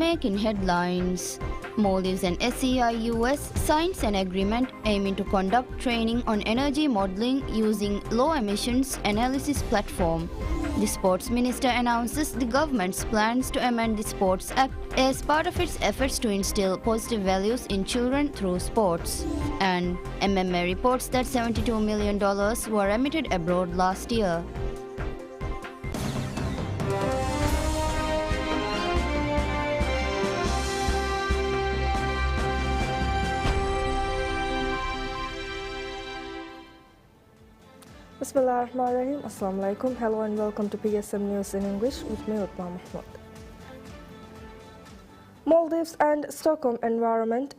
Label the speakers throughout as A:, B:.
A: making headlines. Maldives and SEIUS signs an agreement aiming to conduct training on energy modeling using low emissions analysis platform. The Sports Minister announces the government's plans to amend the Sports Act as part of its efforts to instill positive values in children through sports. And MMA reports that $72 million were emitted abroad last year.
B: Bismillahirrahmanirrahim. Assalamualaikum. Hello and welcome to PSMNEWS in English with me, Utma Mahmoud. Maldives and Stockholm Environment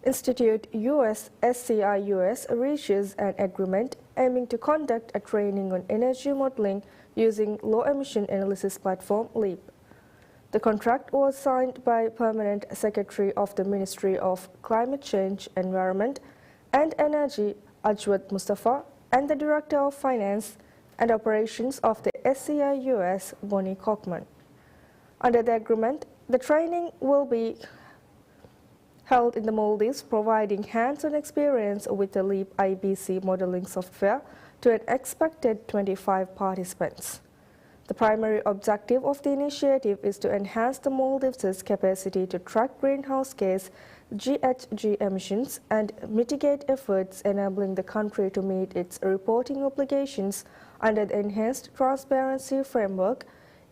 B: Institute US SCIUS reaches an agreement aiming to conduct a training on energy modeling using low emission analysis platform LEAP. The contract was signed by Permanent Secretary of the Ministry of Climate Change, Environment and Energy Ajwad Mustafa and the Director of Finance and Operations of the SCIUS, Bonnie Cockman. Under the agreement, the training will be held in the Maldives, providing hands-on experience with the LEAP IBC modeling software to an expected 25 participants. The primary objective of the initiative is to enhance the Maldives' capacity to track greenhouse gas GHG emissions and mitigate efforts enabling the country to meet its reporting obligations under the Enhanced Transparency Framework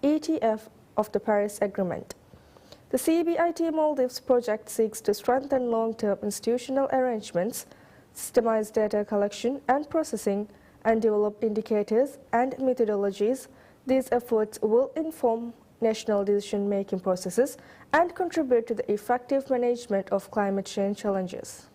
B: (ETF) of the Paris Agreement. The CBIT Maldives project seeks to strengthen long-term institutional arrangements, systemize data collection and processing, and develop indicators and methodologies. These efforts will inform national decision-making processes and contribute to the effective management of climate change challenges.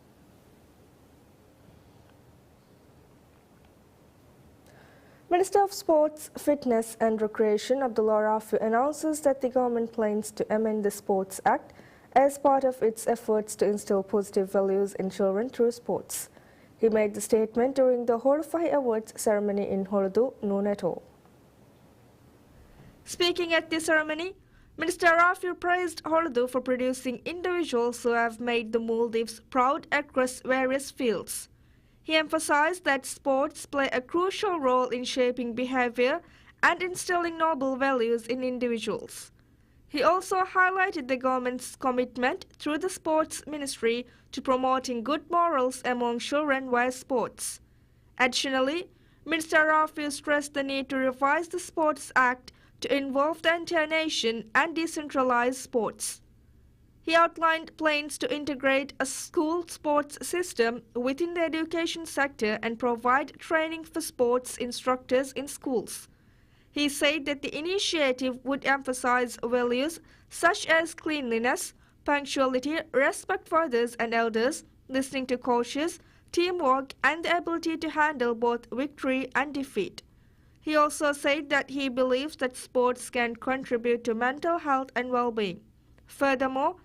B: Minister of Sports, Fitness and Recreation Abdullah Rafi announces that the government plans to amend the Sports Act as part of its efforts to instill positive values in children through sports. He made the statement during the Horify Awards ceremony in Hordu, noon at all.
C: Speaking at the ceremony, Minister Rafi praised Hordu for producing individuals who have made the Maldives proud across various fields. He emphasized that sports play a crucial role in shaping behavior and instilling noble values in individuals. He also highlighted the government's commitment through the Sports Ministry to promoting good morals among children via sports. Additionally, Minister Rafi stressed the need to revise the Sports Act to involve the entire nation and decentralize sports. He outlined plans to integrate a school sports system within the education sector and provide training for sports instructors in schools. He said that the initiative would emphasize values such as cleanliness, punctuality, respect for others and elders, listening to coaches, teamwork, and the ability to handle both victory and defeat. He also said that he believes that sports can contribute to mental health and well-being. Furthermore,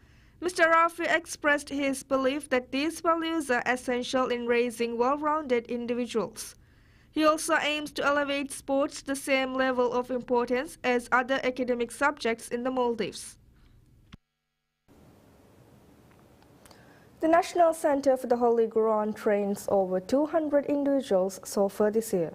C: Mr. Rafi expressed his belief that these values are essential in raising well-rounded individuals. He also aims to elevate sports to the same level of importance as other academic subjects in the Maldives.
B: The National Center for the Holy Quran trains over 200 individuals so far this year.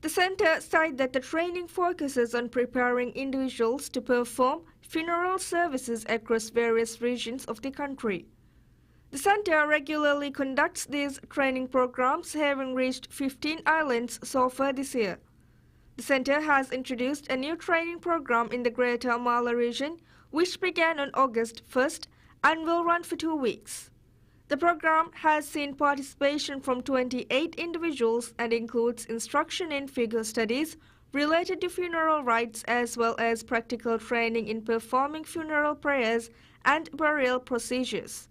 C: The center said that the training focuses on preparing individuals to perform funeral services across various regions of the country. The center regularly conducts these training programs, having reached 15 islands so far this year. The center has introduced a new training program in the Greater Mala region, which began on August 1st and will run for 2 weeks. The program has seen participation from 28 individuals and includes instruction in figure studies related to funeral rites as well as practical training in performing funeral prayers and burial procedures.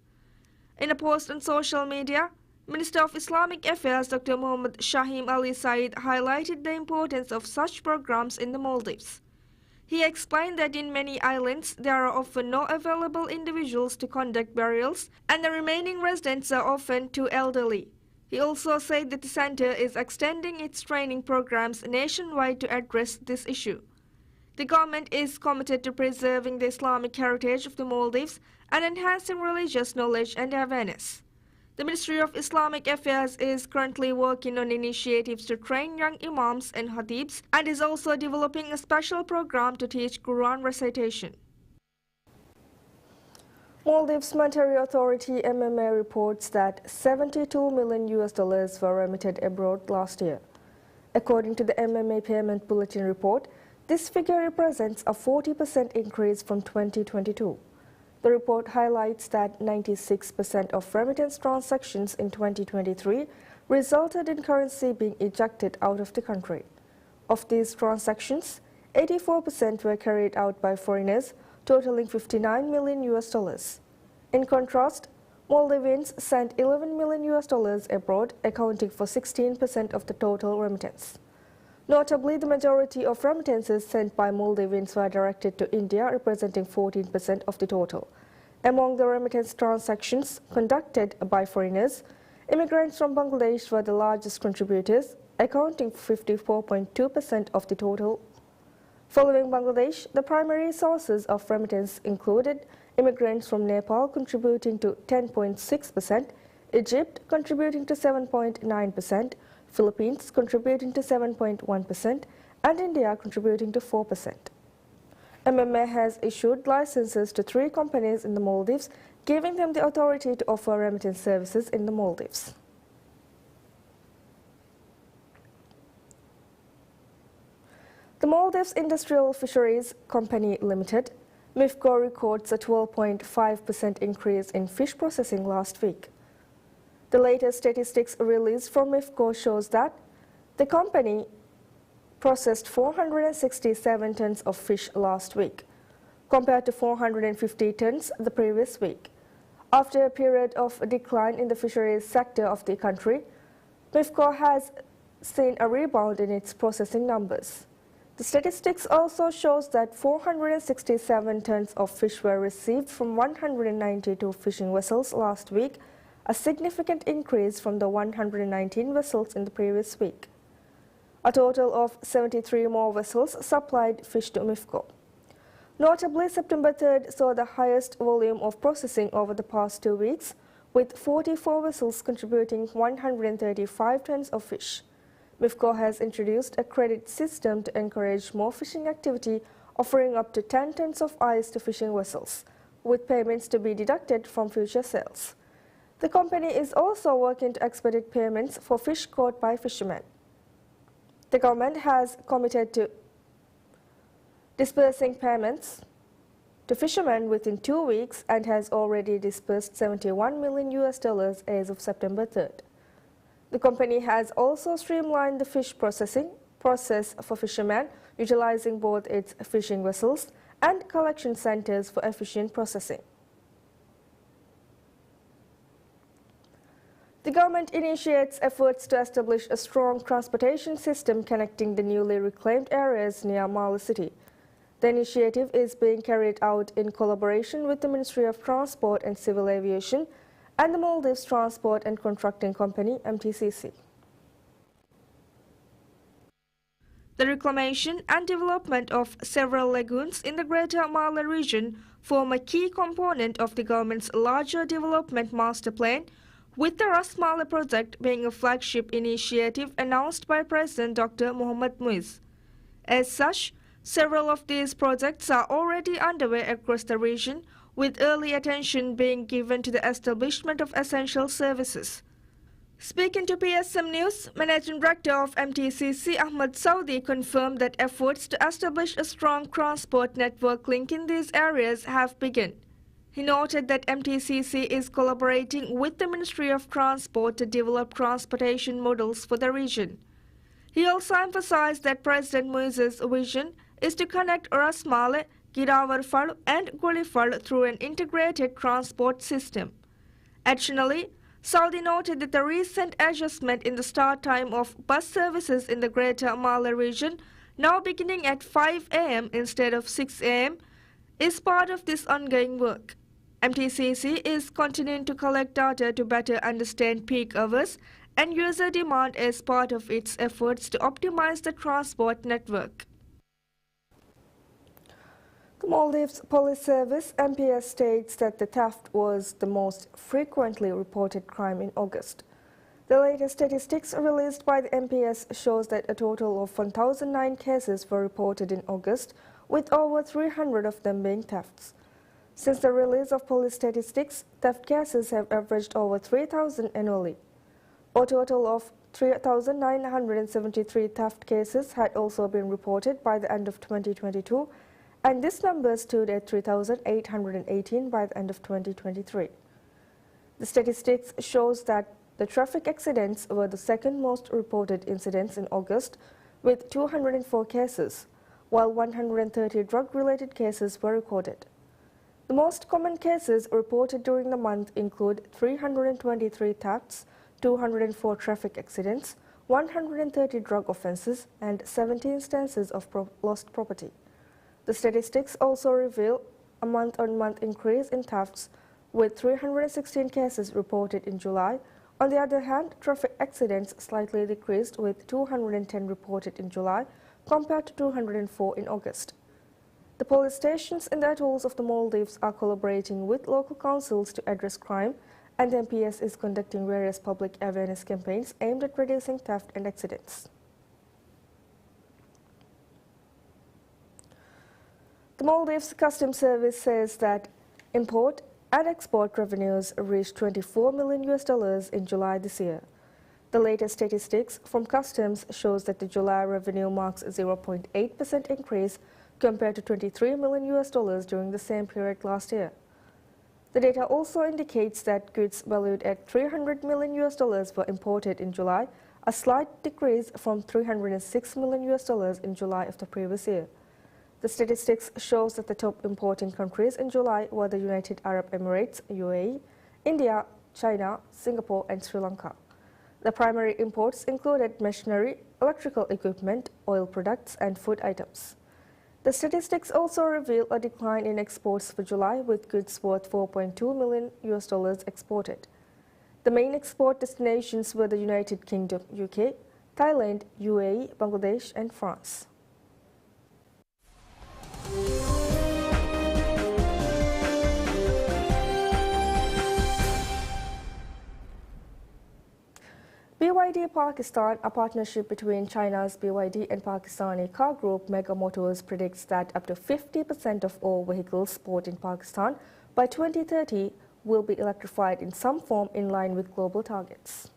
C: In a post on social media, Minister of Islamic Affairs Dr. Muhammad Shahim Ali Said highlighted the importance of such programs in the Maldives. He explained that in many islands there are often no available individuals to conduct burials and the remaining residents are often too elderly. He also said that the center is extending its training programs nationwide to address this issue. The government is committed to preserving the Islamic heritage of the Maldives and enhancing religious knowledge and awareness. The Ministry of Islamic Affairs is currently working on initiatives to train young imams and khatibs and is also developing a special program to teach Quran recitation.
B: Maldives Monetary Authority MMA reports that $72 million were remitted abroad last year. According to the MMA Payment Bulletin report, this figure represents a 40% increase from 2022. The report highlights that 96% of remittance transactions in 2023 resulted in currency being ejected out of the country. Of these transactions, 84% were carried out by foreigners, totaling $59 million. In contrast, Maldivians sent $11 million abroad, accounting for 16% of the total remittance. Notably, the majority of remittances sent by Maldivians were directed to India, representing 14% of the total. Among the remittance transactions conducted by foreigners, immigrants from Bangladesh were the largest contributors, accounting for 54.2% of the total. Following Bangladesh, the primary sources of remittance included immigrants from Nepal contributing to 10.6%, Egypt contributing to 7.9%, Philippines contributing to 7.1%, and India contributing to 4%. MMA has issued licenses to 3 companies in the Maldives, giving them the authority to offer remittance services in the Maldives. The Maldives Industrial Fisheries Company Limited, MIFCO, records a 12.5% increase in fish processing last week. The latest statistics released from MIFCO shows that the company processed 467 tons of fish last week, compared to 450 tons the previous week. After a period of decline in the fisheries sector of the country, MIFCO has seen a rebound in its processing numbers. The statistics also shows that 467 tons of fish were received from 192 fishing vessels last week, a significant increase from the 119 vessels in the previous week. A total of 73 more vessels supplied fish to MIFCO. Notably, September 3rd saw the highest volume of processing over the past 2 weeks, with 44 vessels contributing 135 tons of fish. MIFCO has introduced a credit system to encourage more fishing activity, offering up to 10 tons of ice to fishing vessels, with payments to be deducted from future sales. The company is also working to expedite payments for fish caught by fishermen. The government has committed to disbursing payments to fishermen within 2 weeks and has already disbursed $71 million as of September 3rd. The company has also streamlined the fish processing process for fishermen, utilizing both its fishing vessels and collection centers for efficient processing. The government initiates efforts to establish a strong transportation system connecting the newly reclaimed areas near Mali City. The initiative is being carried out in collaboration with the Ministry of Transport and Civil Aviation and the Maldives Transport and Contracting Company, MTCC.
C: The reclamation and development of several lagoons in the Greater Mali region form a key component of the government's larger development master plan, with the Ras Mali project being a flagship initiative announced by President Dr. PSMNEWS. As such, several of these projects are already underway across the region, with early attention being given to the establishment of essential services. Speaking to PSMNEWS, Managing Director of MTCC Ahmad Saudi confirmed that efforts to establish a strong transport network linking these areas have begun. He noted that MTCC is collaborating with the Ministry of Transport to develop transportation models for the region. He also emphasized that President Muiz's vision is to connect Ras Mali, Gidawarfal and Golifal through an integrated transport system. Additionally, Saudi noted that the recent adjustment in the start time of bus services in the Greater Mali region, now beginning at 5 a.m. instead of 6 a.m., is part of this ongoing work. MTCC is continuing to collect data to better understand peak hours and user demand as part of its efforts to optimize the transport network.
B: The Maldives Police Service (MPS) states that the theft was the most frequently reported crime in August. The latest statistics released by the MPS shows that a total of 1,009 cases were reported in August, with over 300 of them being thefts. Since the release of police statistics, theft cases have averaged over 3,000 annually. A total of 3,973 theft cases had also been reported by the end of 2022, and this number stood at 3,818 by the end of 2023. The statistics shows that the traffic accidents were the second most reported incidents in August, with 204 cases, while 130 drug-related cases were recorded. The most common cases reported during the month include 323 thefts, 204 traffic accidents, 130 drug offenses, and 70 instances of lost property. The statistics also reveal a month-on-month increase in thefts, with 316 cases reported in July. On the other hand, traffic accidents slightly decreased, with 210 reported in July compared to 204 in August. The police stations in the atolls of the Maldives are collaborating with local councils to address crime, and the MPS is conducting various public awareness campaigns aimed at reducing theft and accidents. The Maldives Customs Service says that import and export revenues reached $24 million in July this year. The latest statistics from Customs shows that the July revenue marks a 0.8% increase compared to $23 million during the same period last year. The data also indicates that goods valued at $300 million were imported in July, a slight decrease from $306 million in July of the previous year. The statistics shows that the top importing countries in July were the United Arab Emirates, UAE, India, China, Singapore, and Sri Lanka. The primary imports included machinery, electrical equipment, oil products, and food items. The statistics also reveal a decline in exports for July, with goods worth $4.2 million exported. The main export destinations were the United Kingdom, UK, Thailand, UAE, Bangladesh, and France. BYD Pakistan, a partnership between China's BYD and Pakistani car group Mega Motors, predicts that up to 50% of all vehicles bought in Pakistan by 2030 will be electrified in some form, in line with global targets.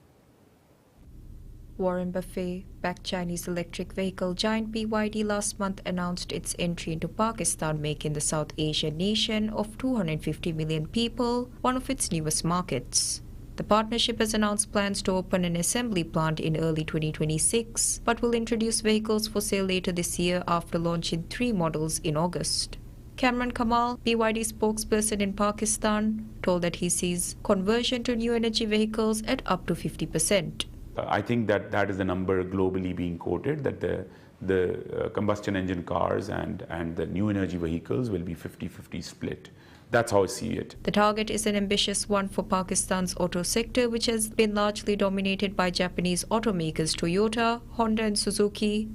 D: Warren Buffett-backed Chinese electric vehicle giant BYD last month announced its entry into Pakistan, making the South Asian nation of 250 million people one of its newest markets. The partnership has announced plans to open an assembly plant in early 2026, but will introduce vehicles for sale later this year after launching 3 models in August. Kamran Kamal, BYD spokesperson in Pakistan, told that he sees conversion to new energy vehicles at up to 50%.
E: I think that is the number globally being quoted, that the combustion engine cars and the new energy vehicles will be 50-50 split. That's how I see it.
D: The target is an ambitious one for Pakistan's auto sector, which has been largely dominated by Japanese automakers Toyota, Honda and Suzuki,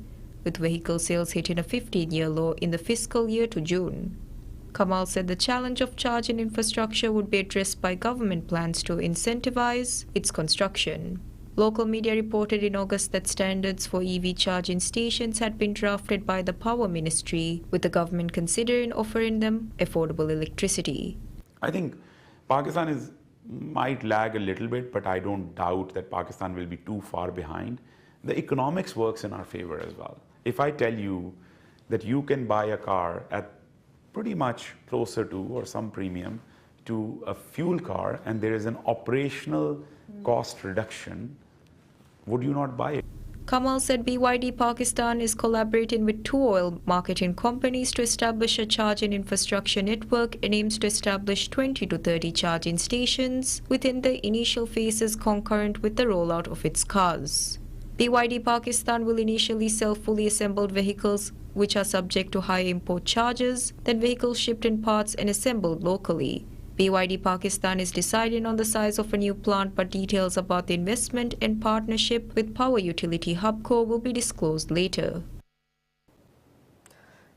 D: with vehicle sales hitting a 15-year low in the fiscal year to June. Kamal said the challenge of charging infrastructure would be addressed by government plans to incentivize its construction. Local media reported in August that standards for EV charging stations had been drafted by the Power Ministry, with the government considering offering them affordable electricity.
E: I think Pakistan might lag a little bit, but I don't doubt that Pakistan will be too far behind. The economics works in our favor as well. If I tell you that you can buy a car at pretty much closer to or some premium to a fuel car, and there is an operational cost reduction, would you not buy it?
D: Kamal said BYD Pakistan is collaborating with 2 oil marketing companies to establish a charging infrastructure network and aims to establish 20 to 30 charging stations within the initial phases concurrent with the rollout of its cars. BYD Pakistan will initially sell fully assembled vehicles which are subject to high import charges, then vehicles shipped in parts and assembled locally. BYD Pakistan is deciding on the size of a new plant, but details about the investment and partnership with power utility Hubco will be disclosed later.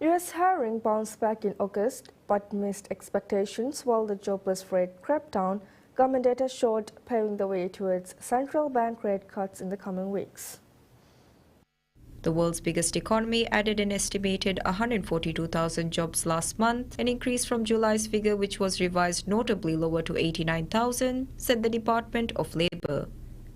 B: U.S. hiring bounced back in August but missed expectations while the jobless rate crept down, government data showed, paving the way towards central bank rate cuts in the coming weeks.
D: The world's biggest economy added an estimated 142,000 jobs last month, an increase from July's figure, which was revised notably lower to 89,000, said the Department of Labor.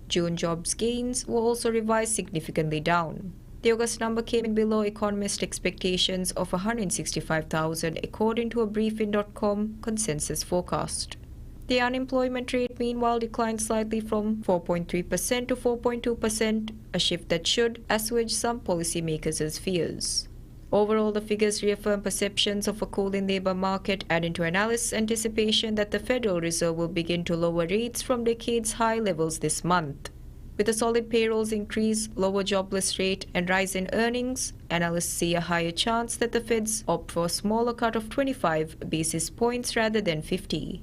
D: June jobs gains were also revised significantly down. The August number came in below economist expectations of 165,000, according to a Briefing.com consensus forecast. The unemployment rate, meanwhile, declined slightly from 4.3% to 4.2%, a shift that should assuage some policymakers' fears. Overall, the figures reaffirm perceptions of a cooling labor market, adding to analysts' anticipation that the Federal Reserve will begin to lower rates from decades' high levels this month. With a solid payrolls increase, lower jobless rate, and rise in earnings, analysts see a higher chance that the Feds opt for a smaller cut of 25 basis points rather than 50.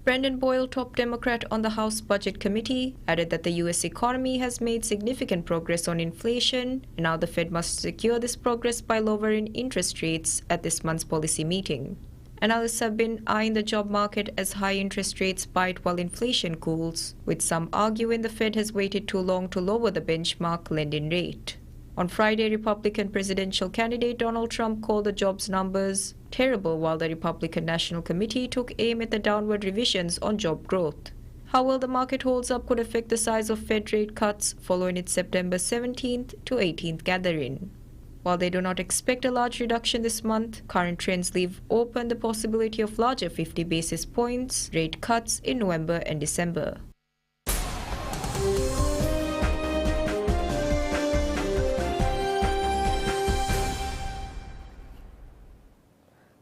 D: Brendan Boyle, top Democrat on the House Budget Committee, added that the U.S. economy has made significant progress on inflation, and now the Fed must secure this progress by lowering interest rates at this month's policy meeting. Analysts have been eyeing the job market as high interest rates bite while inflation cools, with some arguing the Fed has waited too long to lower the benchmark lending rate. On Friday, Republican presidential candidate Donald Trump called the jobs numbers terrible, while the Republican National Committee took aim at the downward revisions on job growth. How well the market holds up could affect the size of Fed rate cuts following its September 17th to 18th gathering. While they do not expect a large reduction this month, current trends leave open the possibility of larger 50 basis points rate cuts in November and December.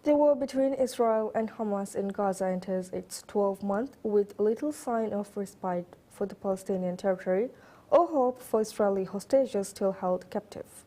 B: The war between Israel and Hamas in Gaza enters its 12th month with little sign of respite for the Palestinian territory or hope for Israeli hostages still held captive.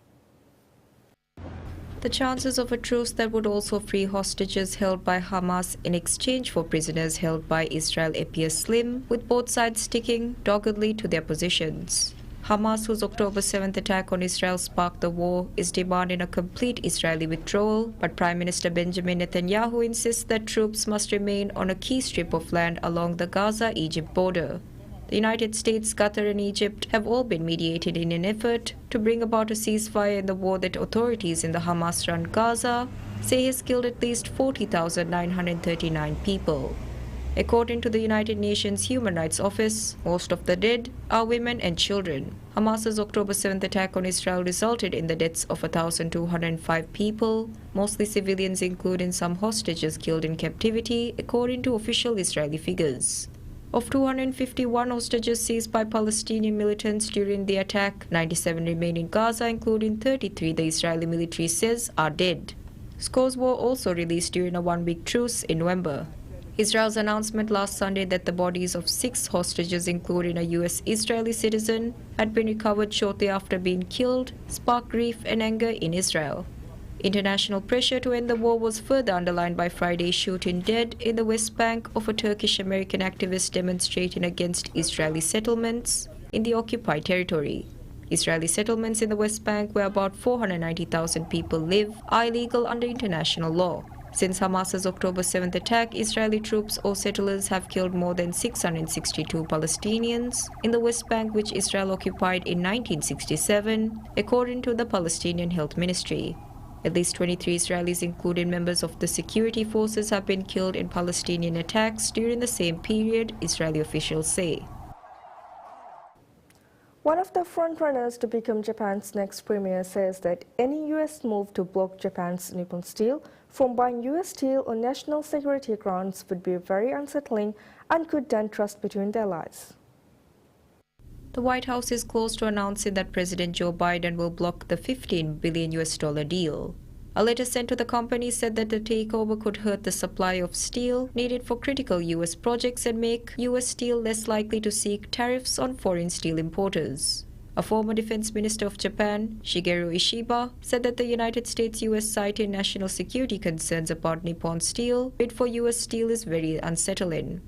D: The chances of a truce that would also free hostages held by Hamas in exchange for prisoners held by Israel appear slim, with both sides sticking doggedly to their positions. Hamas, whose October 7th attack on Israel sparked the war, is demanding a complete Israeli withdrawal, but Prime Minister Benjamin Netanyahu insists that troops must remain on a key strip of land along the Gaza-Egypt border. The United States, Qatar and Egypt have all been mediated in an effort to bring about a ceasefire in the war that authorities in the Hamas-run Gaza say has killed at least 40,939 people. According to the United Nations Human Rights Office, most of the dead are women and children. Hamas's October 7th attack on Israel resulted in the deaths of 1,205 people, mostly civilians, including some hostages killed in captivity, according to official Israeli figures. Of 251 hostages seized by Palestinian militants during the attack, 97 remain in Gaza, including 33 the Israeli military says are dead. Scores were also released during a one-week truce in November. Israel's announcement last Sunday that the bodies of 6 hostages, including a U.S. Israeli citizen, had been recovered shortly after being killed, sparked grief and anger in Israel. International pressure to end the war was further underlined by Friday's shooting dead in the West Bank of a Turkish-American activist demonstrating against Israeli settlements in the occupied territory. Israeli settlements in the West Bank, where about 490,000 people live, are illegal under international law. Since Hamas's October 7th attack, Israeli troops or settlers have killed more than 662 Palestinians in the West Bank, which Israel occupied in 1967, according to the Palestinian Health Ministry. At least 23 Israelis, including members of the security forces, have been killed in Palestinian attacks during the same period, Israeli officials say.
B: One of the frontrunners to become Japan's next premier says that any U.S. move to block Japan's Nippon Steel from buying U.S. steel on national security grounds would be very unsettling and could dent trust between the allies.
D: The White House is close to announcing that President Joe Biden will block the $15 billion deal. A letter sent to the company said that the takeover could hurt the supply of steel needed for critical U.S. projects and make U.S. steel less likely to seek tariffs on foreign steel importers. A former defense minister of Japan, Shigeru Ishiba, said that the United States-U.S. citing national security concerns about Nippon Steel bid for U.S. steel is very unsettling.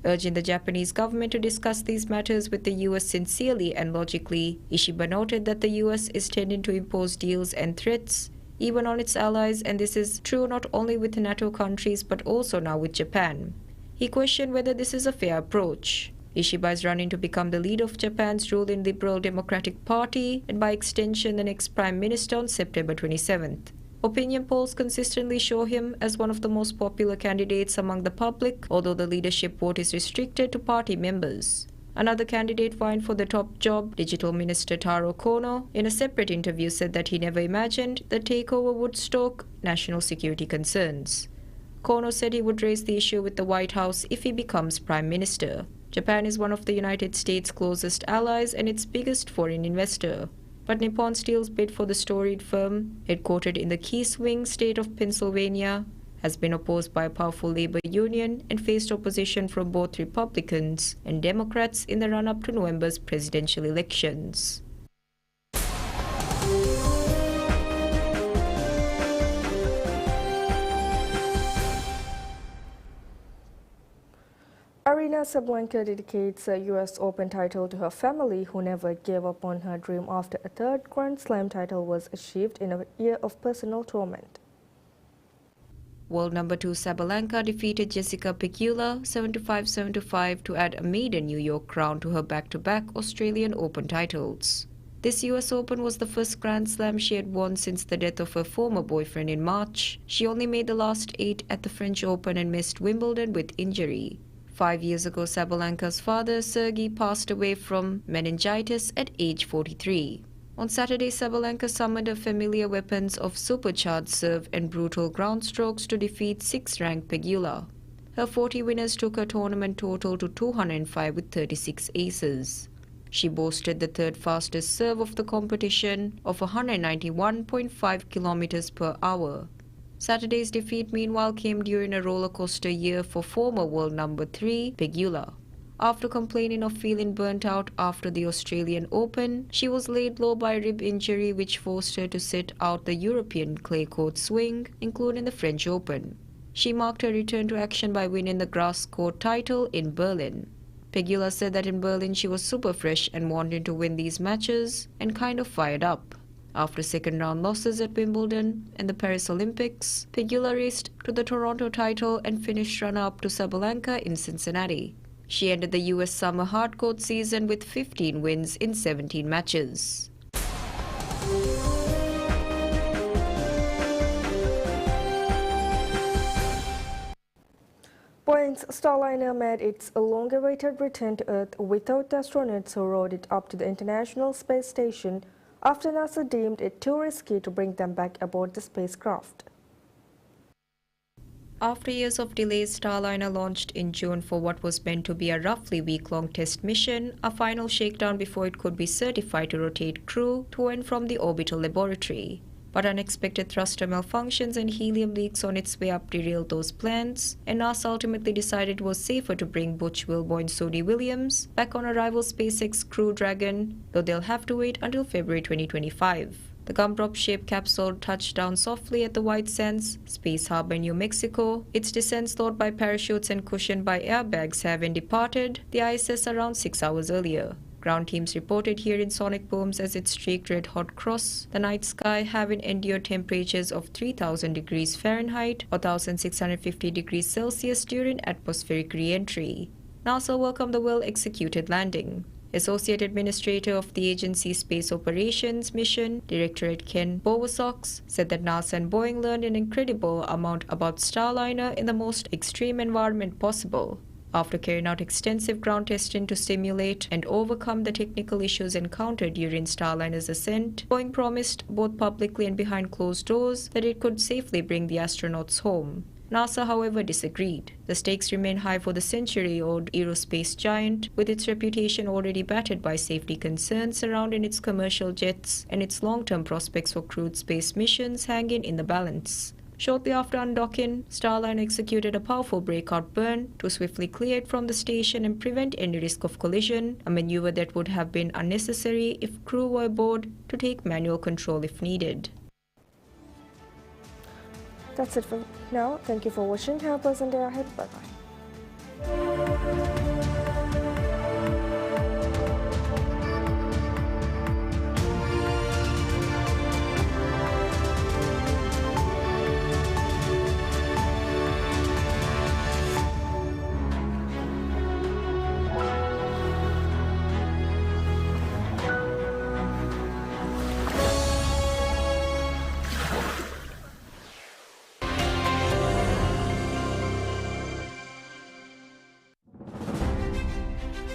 D: Urging the Japanese government to discuss these matters with the U.S. sincerely and logically, Ishiba noted that the U.S. is tending to impose deals and threats even on its allies, and this is true not only with NATO countries but also now with Japan. He questioned whether this is a fair approach. Ishiba is running to become the leader of Japan's ruling Liberal Democratic Party and by extension the next Prime Minister on September 27th. Opinion polls consistently show him as one of the most popular candidates among the public, although the leadership vote is restricted to party members. Another candidate vying for the top job, Digital Minister Taro Kono, in a separate interview said that he never imagined the takeover would stoke national security concerns. Kono said he would raise the issue with the White House if he becomes Prime Minister. Japan is one of the United States' closest allies and its biggest foreign investor. But Nippon Steel's bid for the storied firm, headquartered in the key swing state of Pennsylvania, has been opposed by a powerful labor union and faced opposition from both Republicans and Democrats in the run-up to November's presidential elections.
B: Aryna Sabalenka dedicates a US Open title to her family, who never gave up on her dream after a third Grand Slam title was achieved in a year of personal torment.
D: World number 2 Sabalenka defeated Jessica Pegula 7-5-7-5 to add a maiden New York crown to her back-to-back Australian Open titles. This US Open was the first Grand Slam she had won since the death of her former boyfriend in March. She only made the last 8 at the French Open and missed Wimbledon with injury. 5 years ago, Sabalenka's father, Sergei, passed away from meningitis at age 43. On Saturday, Sabalenka summoned her familiar weapons of supercharged serve and brutal ground strokes to defeat 6th-ranked Pegula. Her 40 winners took her tournament total to 205 with 36 aces. She boasted the third fastest serve of the competition of 191.5 kilometers per hour. Saturday's defeat, meanwhile, came during a roller-coaster year for former world number 3 Pegula. After complaining of feeling burnt out after the Australian Open, she was laid low by a rib injury which forced her to sit out the European clay court swing, including the French Open. She marked her return to action by winning the grass court title in Berlin. Pegula said that in Berlin she was super fresh and wanted to win these matches and kind of fired up. After second-round losses at Wimbledon and the Paris Olympics, Pegula raced to the Toronto title and finished runner-up to Sabalenka in Cincinnati. She ended the US summer hardcourt season with 15 wins in 17 matches.
B: Boeing's Starliner made its long-awaited return to Earth without the astronauts who rode it up to the International Space Station after NASA deemed it too risky to bring them back aboard the spacecraft.
D: After years of delays, Starliner launched in June for what was meant to be a roughly week-long test mission, a final shakedown before it could be certified to rotate crew to and from the orbital laboratory. But unexpected thruster malfunctions and helium leaks on its way up derailed those plans, and NASA ultimately decided it was safer to bring Butch Wilbur and Sudi Williams back on a rival SpaceX Crew Dragon, though they'll have to wait until February 2025. The gumdrop-shaped capsule touched down softly at the White Sands Space Harbor in New Mexico, its descent slowed by parachutes and cushioned by airbags having departed the ISS around 6 hours earlier. Ground teams reported hearing sonic booms as it streaked red-hot across the night sky, having endured temperatures of 3,000 degrees Fahrenheit or 1,650 degrees Celsius during atmospheric re-entry. NASA welcomed the well-executed landing. Associate Administrator of the agency's Space Operations Mission, Directorate Ken Bowersox, said that NASA and Boeing learned an incredible amount about Starliner in the most extreme environment possible. After carrying out extensive ground testing to simulate and overcome the technical issues encountered during Starliner's ascent, Boeing promised, both publicly and behind closed doors, that it could safely bring the astronauts home. NASA, however, disagreed. The stakes remain high for the century-old aerospace giant, with its reputation already battered by safety concerns surrounding its commercial jets and its long-term prospects for crewed space missions hanging in the balance. Shortly after undocking, Starliner executed a powerful breakout burn to swiftly clear it from the station and prevent any risk of collision, a maneuver that would have been unnecessary if crew were aboard to take manual control if needed.
B: That's it for now. Thank you for watching. Have a pleasant day ahead. Bye-bye.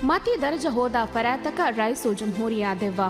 F: ಮತಿ ದರ್ಜ ಹೋದ ಫರಾತಕ rice ಜುಮ್ಹೂರಿಯಾ ದೆವ್ವಾ